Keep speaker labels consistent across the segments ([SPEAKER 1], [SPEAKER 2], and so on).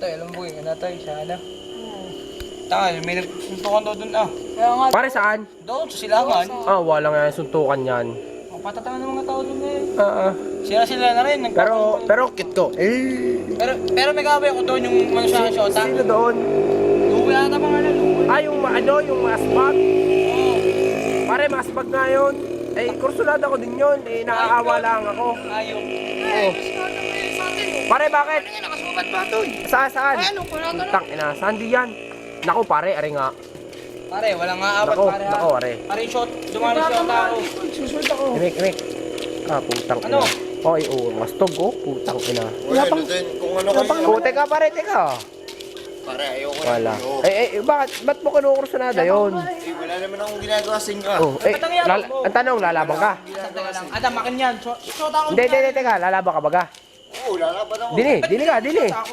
[SPEAKER 1] tayo, alam mo ano tayo, sana. Tayo, may nagsuntukan daw dun ah.
[SPEAKER 2] Kaya nga,
[SPEAKER 3] Pare saan?
[SPEAKER 1] Doon, sa silangan.
[SPEAKER 3] Ah, wala nga yung suntukan yan.
[SPEAKER 1] Ang patatangan ng mga tao dun eh. Sila na rin.
[SPEAKER 3] Pero kit ko.
[SPEAKER 1] Pero may kaway ko doon yung manusyang shota.
[SPEAKER 3] Sino doon?
[SPEAKER 1] Luwi ata pa nga na, luwi.
[SPEAKER 3] Ah, yung yung masbag.
[SPEAKER 1] Oo.
[SPEAKER 3] Pare, masbag nga yun. Eh, kursulada ko din yun. Eh, nakakawa lang ako.
[SPEAKER 1] Ayaw.
[SPEAKER 3] Oo. Pare, bakit?
[SPEAKER 1] Nakasubat ba doon?
[SPEAKER 3] Saan?
[SPEAKER 1] Ay, ano po natin?
[SPEAKER 3] Tang ina, saan di yan? Naku, pare, are nga.
[SPEAKER 1] Pare, walang nga apat
[SPEAKER 3] Nako,
[SPEAKER 1] pare ha.
[SPEAKER 3] nako, are.
[SPEAKER 1] Pare yung shot, dumani shota ako.
[SPEAKER 2] susunod ako.
[SPEAKER 3] Imik. Ah, putang ina.
[SPEAKER 1] Ano?
[SPEAKER 3] Oy, mastog oh, putang ina.
[SPEAKER 4] Wala din kung ano kayo.
[SPEAKER 3] Oh, teka pare, teka.
[SPEAKER 4] Pare, ayoko na.
[SPEAKER 3] Wala. Ba't mo kinukursunada yun?
[SPEAKER 4] Wala naman akong ginagawa sa inyo ah.
[SPEAKER 3] Oh, ang tanong, lalaban ka?
[SPEAKER 1] Sandali lang. Adam, makin yan. Shota ako.
[SPEAKER 3] Hindi, teka, lalaban ka baga?
[SPEAKER 4] Oo, lalaban ako.
[SPEAKER 3] Dini ka.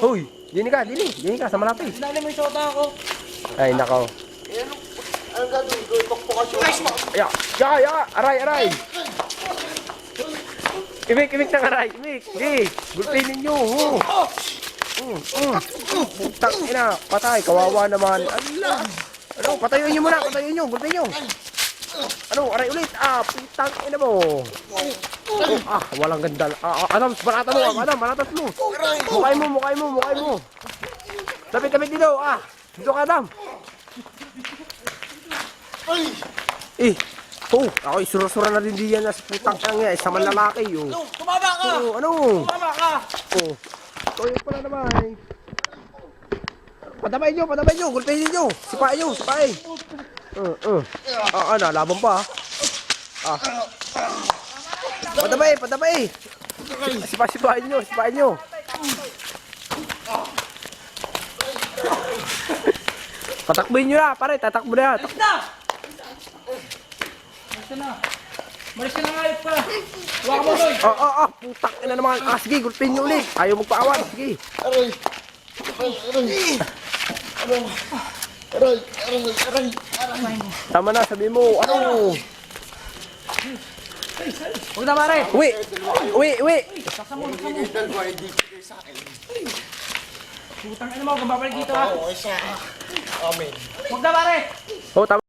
[SPEAKER 3] Hoy, dini ka sa malapit.
[SPEAKER 1] Dali mo yung shota ako.
[SPEAKER 3] Ay, nako.
[SPEAKER 4] Eh, ano gagawin ko? Ipakpokasyon.
[SPEAKER 3] Yaka, aray. Imik ng aray, imik. Sige, gulpinin nyo. Putang ina, patay, kawawa naman. Ano, patayuin nyo muna, gulpin nyo. Ano, aray ulit. Putang ina mo. Walang ganda. Adam, banatas mo. Mukay mo. Lapit dito, Dito ka, Adam. Ako isurasura na din diyan na sa putang ina, isa man lalaki,
[SPEAKER 1] Tumaba ka! Tumaba ka!
[SPEAKER 3] Ito yung pala naman. Patabay nyo, gulpin nyo. Sipain. Laban pa. Patabay. Sipain nyo. Patakbuhin nyo na, pare, tatakbo na.
[SPEAKER 1] Malis ka na nga, pa. Huwag mo, Doy.
[SPEAKER 3] Putang ina naman. Sige, gulpin nyo ulit. Ayaw magpaawan, sige.
[SPEAKER 4] Aray.
[SPEAKER 3] Tama na, sabi mo, ano?
[SPEAKER 1] Huwag na, pare.
[SPEAKER 3] Uwi.
[SPEAKER 4] Dalawa, hindi bigay sa akin.
[SPEAKER 1] Putang ina mo, kung babalik dito ha.
[SPEAKER 4] Oo, isa. Amen.
[SPEAKER 1] Huwag na, pare.
[SPEAKER 3] Tama.